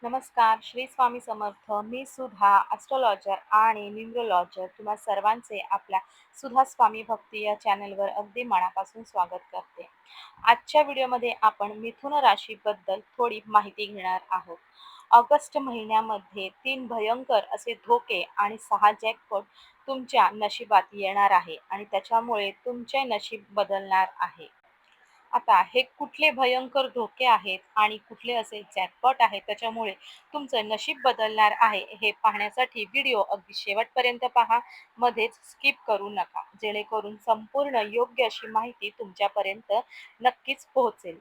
नमस्कार, श्री स्वामी समर्थ. मी सुधा, ॲस्ट्रोलॉजर आणि न्यूमरोलॉजर. तुम्हा सर्वांचे आपल्या सुधा स्वामी भक्ती या चॅनलवर अगदी मनापासून स्वागत करते. आजच्या व्हिडिओमध्ये आपण मिथुन राशीबद्दल थोडी माहिती घेणार आहोत. ऑगस्ट महिन्यामध्ये 3 भयंकर असे धोके आणि 6 जॅकपॉट तुमच्या नशिबात येणार आहे आणि त्याच्यामुळे तुमचे नशीब बदलणार आहे. आता हे कुठले भयंकर धोके आहेत आणि कुठले असे जॅकपॉट आहेत त्याच्यामुळे तुमचं नशीब बदलणार आहे हे पाहण्यासाठी व्हिडिओ अगदी शेवटपर्यंत पहा. मध्येच स्किप करू नका, जेणेकरून संपूर्ण योग्य अशी माहिती तुमच्यापर्यंत नक्कीच पोहोचेल.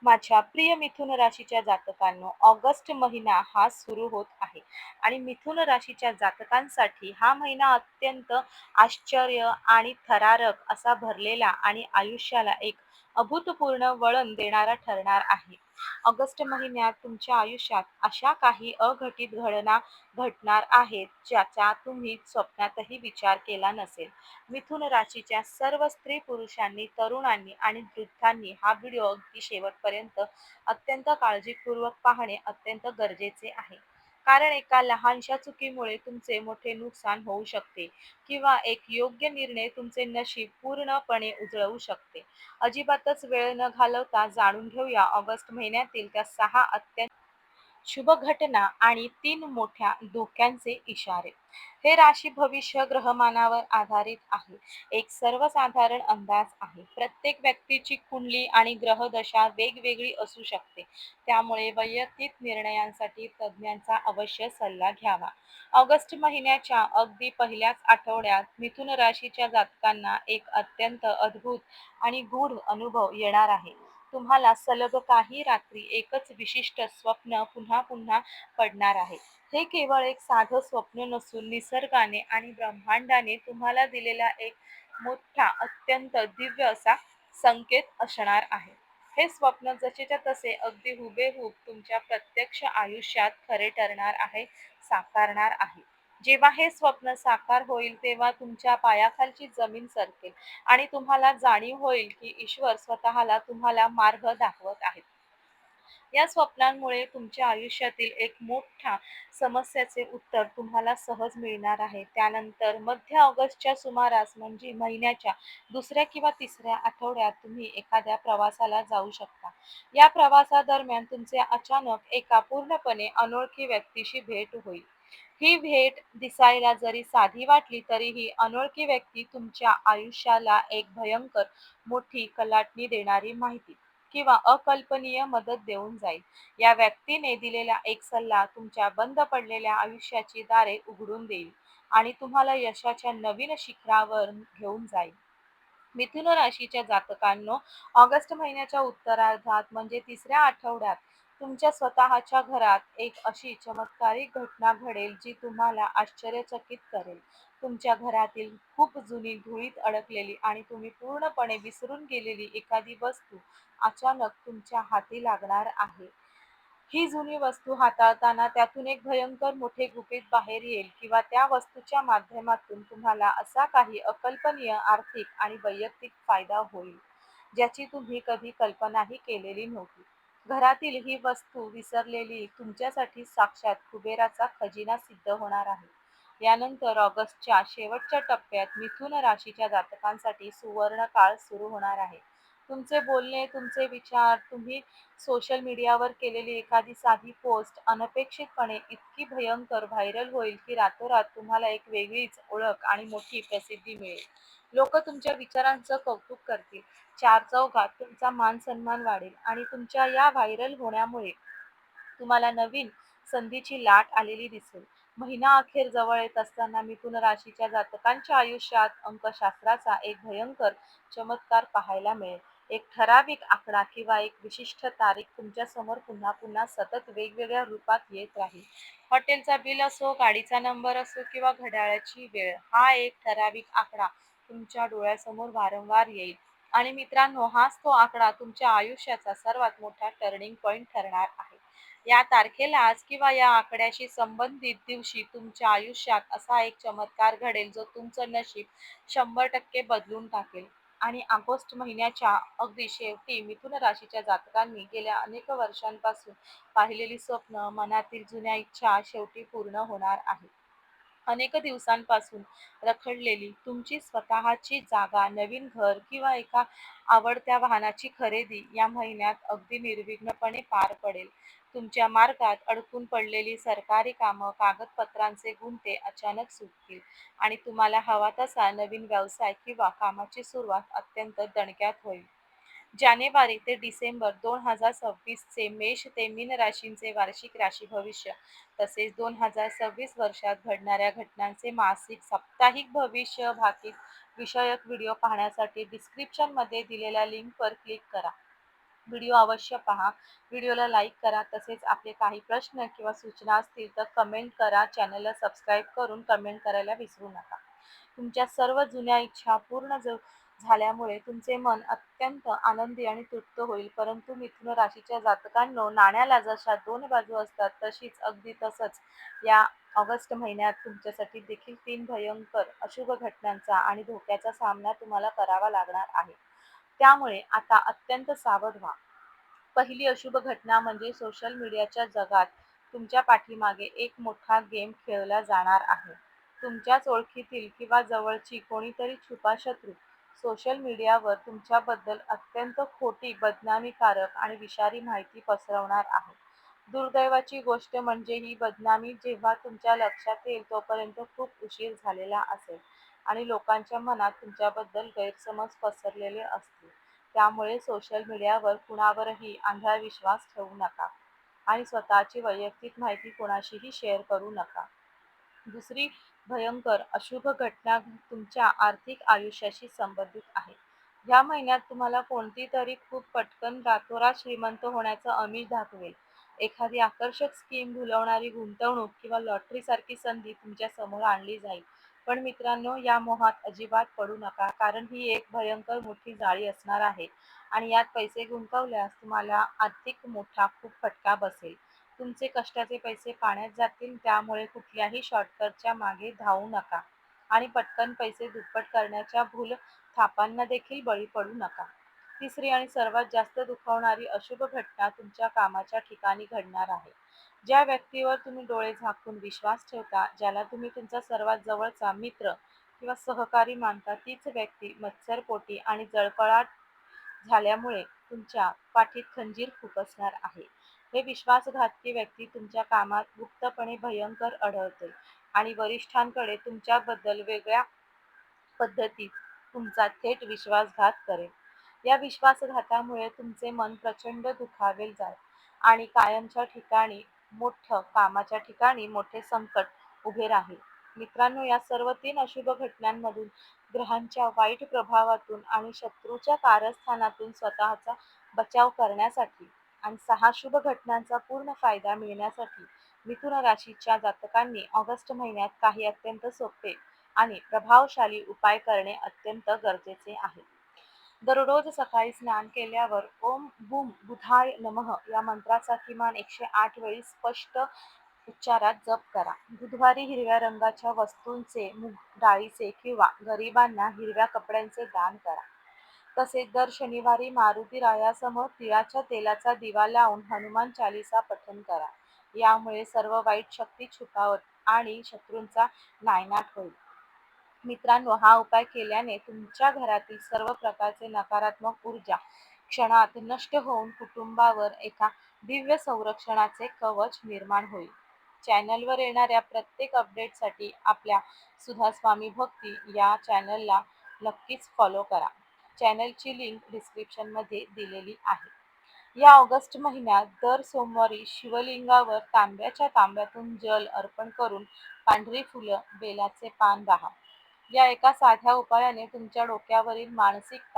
माझ्या प्रिय मिथुन राशीच्या जातकांनो, ऑगस्ट महिना हा सुरू होत आहे आणि मिथुन राशीच्या जातकांसाठी हा महिना अत्यंत आश्चर्य आणि थरारक असा भरलेला आणि आयुष्याला एक अभूतपूर्व वळण देणारा ठरणार आहे. ऑगस्ट महिन्यात तुमच्या आयुष्यात अशा काही अघटित घटना घडणार आहेत ज्याचा तुम्ही स्वप्नातही विचार केला नसेल. मिथुन राशीच्या सर्व स्त्री पुरुषांनी, तरुणांनी आणि वृद्धांनी हा व्हिडिओ अगदी शेवटपर्यंत अत्यंत काळजीपूर्वक पाहणे अत्यंत गरजेचे आहे. कारण एका लहानशा चुकीमुळे तुमचे मोठे नुकसान होऊ शकते किंवा एक योग्य निर्णय तुमचे नशीब पूर्णपणे उजळवू शकते. अजिबातच वेळ न घालवता जाणून घेऊया ऑगस्ट महिन्यातील त्या 6 अत्यंत शुभ घटना आणि 3 मोठ्या धोक्यांचे इशारे. हे राशी भविष्य ग्रहमानावर आधारित आहे. एक सर्वसाधारण अंदाज आहे. प्रत्येक व्यक्तीची कुंडली आणि ग्रहदशा वेगवेगळी असू शकते. त्यामुळे वैयक्तिक निर्णयांसाठी तज्ज्ञांचा अवश्य सल्ला घ्यावा. ऑगस्ट महिन्याच्या अगदी पहिल्याच आठवड्यात मिथुन राशीच्या जातकांना एक अत्यंत अद्भुत आणि गूढ अनुभव येणार आहे. तुम्हाला सलग काही रात्री एकच विशिष्ट स्वप्न पुन्हा पुन्हा पडणार आहे. हे केवळ एक साधं स्वप्न नसून निसर्गाने आणि ब्रह्मांडाने तुम्हाला दिलेला एक मोठा अत्यंत दिव्य असा संकेत असणार आहे. हे स्वप्न जसेच्या तसे अगदी हुबेहूब तुमच्या प्रत्यक्ष आयुष्यात खरे ठरणार आहे, साकारणार आहे. जेव्हा हे स्वप्न साकार होईल तेव्हा तुमच्या पायाखालची जमीन सरकेल आणि तुम्हाला जाणीव होईल की ईश्वर स्वतःला तुम्हाला मार्ग दाखवत आहेत. या स्वप्नांमुळे तुमच्या आयुष्यातील एक मोठ्या समस्याचे उत्तर तुम्हाला सहज मिळणार आहे. त्यानंतर मध्य ऑगस्टच्या सुमारास म्हणजे महिन्याच्या दुसऱ्या किंवा तिसऱ्या आठवड्यात तुम्ही एखाद्या प्रवासाला जाऊ शकता. या प्रवासादरम्यान तुमचे अचानक एका पूर्णपणे अनोळखी व्यक्तीशी भेट होईल. ही भेट दिसायला जरी साधी वाटली तरी ही अनोळखी व्यक्ती तुमच्या आयुष्याला एक भयंकर मोठी कलाटणी देणारी माहिती किंवा अकल्पनीय मदत देऊन जाईल. या व्यक्तीने दिलेला एक सल्ला तुमच्या बंद पडलेल्या आयुष्याची दारे उघडून देईल आणि तुम्हाला यशाच्या नवीन शिखरावर घेऊन जाईल. मिथुन राशीच्या जातकांनो, ऑगस्ट महिन्याच्या उत्तरार्धात म्हणजे तिसऱ्या आठवड्यात तुमच्या स्वतःच्या घरात एक अशी चमत्कारिक घटना घडेल जी तुम्हाला आश्चर्यचकित करेल. तुमच्या घरातील खूप जुनी, धुळीत अडकलेली आणि तुम्ही पूर्णपणे विसरून गेलेली एखादी वस्तू अचानक तुमच्या हाती लागणार आहे. ही जुनी वस्तू हाताळताना त्यातून एक भयंकर मोठे गुपित बाहेर येईल किंवा त्या वस्तूच्या माध्यमातून तुम्हाला असा काही अकल्पनीय आर्थिक आणि वैयक्तिक फायदा होईल, ज्याची तुम्ही कधी कल्पनाही केलेली नव्हती. घरातील ही वस्तू विसरलेली तुमच्यासाठी साक्षात कुबेराचा खजिना सिद्ध होणार आहे. यानंतर ऑगस्टच्या शेवटच्या टप्प्यात मिथुन राशीच्या जातकांसाठी सुवर्ण काळ सुरू होणार आहे. तुमचे बोलणे, तुमचे विचार, तुम्ही सोशल मीडियावर केलेली एखादी साधी पोस्ट अनपेक्षितपणे इतकी भयंकर व्हायरल होईल की रातोरात तुम्हाला एक वेगळीच ओळख आणि मोठी प्रसिद्धी मिळेल. लोक तुमच्या विचारांचं कौतुक करतील, चारचौघात तुमचा मान सन्मान वाढेल आणि तुमच्या या व्हायरल होण्यामुळे तुम्हाला नवीन संधीची लाट आलेली दिसेल. महिना अखेर जवळ येत असताना मिथुन राशीच्या जातकांच्या आयुष्यात अंकशास्त्राचा एक भयंकर चमत्कार पाहायला मिळेल. एक ठराविक आकडा किंवा एक विशिष्ट तारीख तुमच्या समोर पुन्हा पुन्हा सतत वेगवेगळ्या रूपात येत राहील. हॉटेलचा बिल असो, गाडीचा नंबर असो किंवा घड्याळाची वेळ, हा एक ठराविक आकडा तुमच्या डोळ्यासमोर वारंवार येईल. आणि मित्रांनो, हाच तो आकडा तुमच्या आयुष्याचा सर्वात मोठा टर्निंग पॉइंट ठरणार आहे. या तारखेलाच किंवा या आकड्याशी संबंधित दिवशी तुमच्या आयुष्यात असा एक चमत्कार घडेल जो तुमचं नशीब 100% बदलून टाकेल. आणि ऑगस्ट महिन्याच्या अगदी शेवटी मिथुन राशीच्या जातकांनी गेल्या अनेक वर्षांपासून पाहिलेली स्वप्न, मनातील जुन्या इच्छा शेवटी पूर्ण होणार आहे. अनेक दिवसांपासून रखडलेली तुमची स्वतःची जागा, नवीन घर किंवा एका आवडत्या वाहनाची खरेदी या महिन्यात अगदी निर्विघ्नपणे पार पडेल. तुमच्या मार्गात अडकून पडलेली सरकारी कामं, कागदपत्रांचे गुंते अचानक सुटतील आणि तुम्हाला हवा तसा नवीन व्यवसाय किंवा कामाची सुरुवात अत्यंत दणक्यात होईल. जानेवारी ते डिसेंबर 2026 चे मेष ते मीन राशींचे वार्षिक राशी भविष्य तसेच 2026 वर्षात घडणाऱ्या घटनांचे मासिक, साप्ताहिक भविष्य भाकीत विषयक व्हिडिओ पाहण्यासाठी डिस्क्रिप्शनमध्ये दिलेल्या लिंकवर क्लिक करा. व्हिडिओ अवश्य पहा. व्हिडिओला लाईक करा. तसेच आपले काही प्रश्न किंवा सूचना असतील तर कमेंट करा. चॅनलला सबस्क्राईब करून कमेंट करायला विसरू नका. तुमच्या सर्व जुन्या इच्छा पूर्ण झाल्यामुळे तुमचे मन अत्यंत आनंदी आणि तृप्त होईल. परंतु मिथुन राशीच्या जातकांनो, नाण्याला जशा दोन बाजू असतात तशीच अगदी तसंच या ऑगस्ट महिन्यात तुमच्यासाठी देखील 3 भयंकर अशुभ घटनांचा आणि धोक्याचा सामना तुम्हाला करावा लागणार आहे. त्यामुळे आता अत्यंत सावध व्हा. पहिली अशुभ घटना म्हणजे सोशल मीडियाच्या जगात तुमच्या पाठीमागे एक मोठा गेम खेळला जाणार आहे. तुमच्याच ओळखीतील किंवा जवळची कोणीतरी छुपा शत्रू सोशल मीडियावर तुमच्याबद्दल अत्यंत खोटी, बदनामीकारक आणि विषारी माहिती पसरवणार आहे. दुर्दैवाची गोष्ट म्हणजे ही बदनामी जेव्हा तुमच्या लक्षात येईल तोपर्यंत खूप उशीर झालेला असेल आणि लोकांच्या मनात तुमच्याबद्दल गैरसमज पसरलेले असतील. त्यामुळे सोशल मीडियावर कुणावरही आंधळा विश्वास ठेवू नका आणि स्वतःची वैयक्तिक माहिती कोणाशीही शेअर करू नका. दुसरी भयंकर अशुभ घटना तुमच्या आर्थिक आयुष्याशी संबंधित आहे. या महिन्यात तुम्हाला कोणती तरी खूप पटकन रातोरात श्रीमंत होण्याचं आमिष दाखवेल. एखादी आकर्षक स्कीम, भुलवणारी गुंतवणूक किंवा लॉटरी सारखी संधी तुमच्या समोर आणली जाईल. पण मित्रांनो, या मोहात अजिबात पडू नका, कारण ही एक भयंकर मोठी जाळी असणार आहे आणि यात पैसे गुंतवल्यास तुम्हाला आर्थिक मोठा खूप फटका बसेल. तुमचे कष्टाचे पैसे पाण्यात जातील. त्यामुळे कुठल्याही शॉर्टकटच्या मागे धावू नका आणि पटकन पैसे दुप्पट करण्याच्या भूल थापांना देखील बळी पडू नका. तिसरी आणि सर्वात जास्त दुखावणारी अशुभ घटना तुमच्या कामाच्या ठिकाणी घडणार आहे. ज्या व्यक्तीवर तुम्ही डोळे झाकून विश्वास ठेवता, ज्याला तुम्ही तुमचा सर्वात जवळचा मित्र किंवा सहकारी मानता, तीच व्यक्ती मत्सरपोटी आणि जळफळाट झाल्यामुळे तुमच्या पाठीत खंजीर खुपसणार आहे. हे विश्वासघातकी व्यक्ती तुमच्या कामात गुप्तपणे भयंकर आढळते आणि वरिष्ठांकडे तुमच्याबद्दल वेगळ्या पद्धतीत तुमचा थेट विश्वासघात करेल. या विश्वासघातामुळे तुमचे मन प्रचंड दुखावेल जाईल आणि कायमच्या ठिकाणी कामाच्या ठिकाणी मोठे संकट उभे राहील. मित्रांनो, या सर्व 3 अशुभ घटनांमधून, ग्रहांच्या वाईट प्रभावातून आणि शत्रूच्या कारस्थानातून स्वतःचा बचाव करण्यासाठी आणि 6 शुभ घटनांचा पूर्ण फायदा मिळण्यासाठी मिथुन राशीच्या जातकांनी ऑगस्ट महिन्यात काही अत्यंत सोपे आणि प्रभावशाली उपाय करणे अत्यंत गरजेचे आहे. दररोज सकाळी स्नान केल्यावर ओम बूम बुधाय नमः या मंत्राचा किमान 108 वेळी स्पष्ट उच्चारात जप करा. बुधवारी हिरव्या रंगाच्या वस्तूंचे, मूग डाळीचे किंवा गरिबांना हिरव्या कपड्यांचे दान करा. तसेच दर शनिवारी मारुती रायासमोर तिळाच्या तेलाचा दिवा लावून हनुमान चालीसा पठण करा. यामुळे सर्व वाईट शक्ती छुपावत आणि शत्रूंचा नायनाट होईल. मित्रांनो, हा उपाय केल्याने तुमच्या घरातील सर्व प्रकारचे नकारात्मक ऊर्जा क्षणात नष्ट होऊन कुटुंबावर एका दिव्य संरक्षणाचे कवच निर्माण होईल. चॅनलवर येणाऱ्या प्रत्येक अपडेटसाठी आपल्या सुधा स्वामी भक्ती या चॅनलला नक्कीच फॉलो करा. चॅनलची लिंक डिस्क्रिप्शनमध्ये दिलेली आहे. या ऑगस्ट महिन्यात दर सोमवारी शिवलिंगावर तांब्याच्या तांब्यातून जल अर्पण करून पांढरी फुलं, बेलाचे पान वाहा. या एका साध्या उपायाने तुमच्या डोक्यावरील मानसिक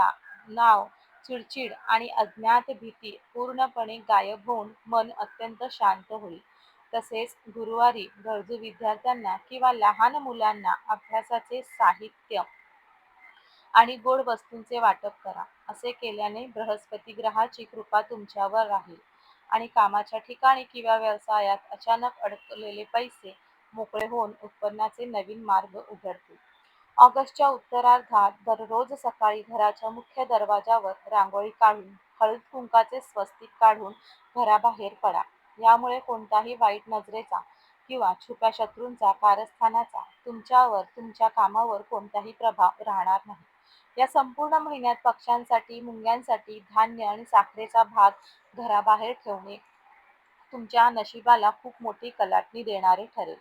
नाव, चिडचिड आणि अज्ञात भीती पूर्णपणे गायब होऊन मन अत्यंत शांत होईल. तसेच गुरुवारी गरजू विद्यार्थ्यांना किंवा लहान मुलांना अभ्यासाचे साहित्य आणि गोड वस्तूंचे वाटप करा. असे केल्याने बृहस्पती ग्रहाची कृपा तुमच्यावर राहील आणि कामाच्या ठिकाणी किंवा व्यवसायात अचानक अडकलेले पैसे मोकळे होऊन उत्पन्नाचे नवीन मार्ग उघडतील. ऑगस्टच्या उत्तरार्धात दररोज सकाळी घराच्या मुख्य दरवाजावर रांगोळी काढून हळद कुंकाचे स्वस्तिक काढून घराबाहेर पडा. यामुळे कोणताही वाईट नजरेचा किंवा छुप्या शत्रूंचा कारस्थानाचा तुमच्यावर तुमच्या कामावर कोणताही प्रभाव राहणार नाही. या संपूर्ण महिन्यात पक्ष्यांसाठी मुंग्यांसाठी धान्य आणि साखरेचा भाग घराबाहेर ठेवणे तुमच्या नशिबाला खूप मोठी कलाटणी देणारे ठरेल.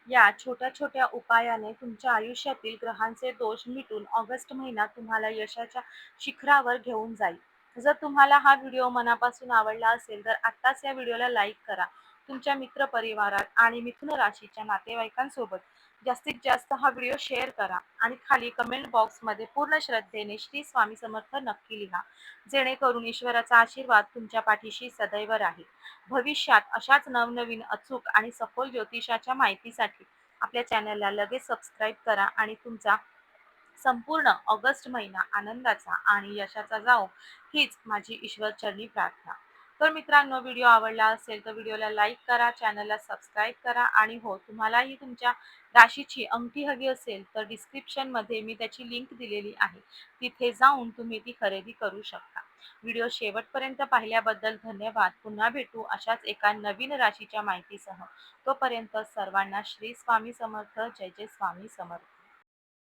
या छोट्या छोट्या उपायाने तुमच्या आयुष्यातील ग्रहांचे दोष मिटून ऑगस्ट महिना तुम्हाला यशाच्या शिखरावर घेऊन जाईल. जर तुम्हाला हा व्हिडिओ मनापासून आवडला असेल तर आत्ताच या व्हिडिओला लाईक करा. तुमच्या मित्रपरिवारात आणि मिथुन राशीच्या नातेवाईकांसोबत जास्तीत जास्त हा व्हिडिओ शेअर करा आणि खाली कमेंट बॉक्समध्ये पूर्ण श्रद्धेने श्री स्वामी समर्थ नक्की लिहा, जेणेकरून ईश्वराचा आशीर्वाद तुमच्या पाठीशी सदैव राहील. भविष्यात अशाच नवनवीन अचूक आणि सखोल ज्योतिषाच्या माहितीसाठी आपल्या चॅनलला लगेच सबस्क्राईब करा आणि तुमचा संपूर्ण ऑगस्ट महिना आनंदाचा आणि यशाचा जाओ, हीच माझी ईश्वरचरणी प्रार्थना. तर मित्रांनो, व्हिडिओ आवडला असेल तर व्हिडिओला लाईक करा, चॅनलला सबस्क्राईब करा आणि हो, तुम्हालाही तुमच्या राशीची अंगठी हवी असेल तर डिस्क्रिप्शनमध्ये मी त्याची लिंक दिलेली आहे. तिथे जाऊन तुम्ही ती खरेदी करू शकता. व्हिडिओ शेवटपर्यंत पाहिल्याबद्दल धन्यवाद. पुन्हा भेटू अशाच एका नवीन राशीच्या माहितीसह. तोपर्यंत सर्वांना श्री स्वामी समर्थ. जय जय स्वामी समर्थ.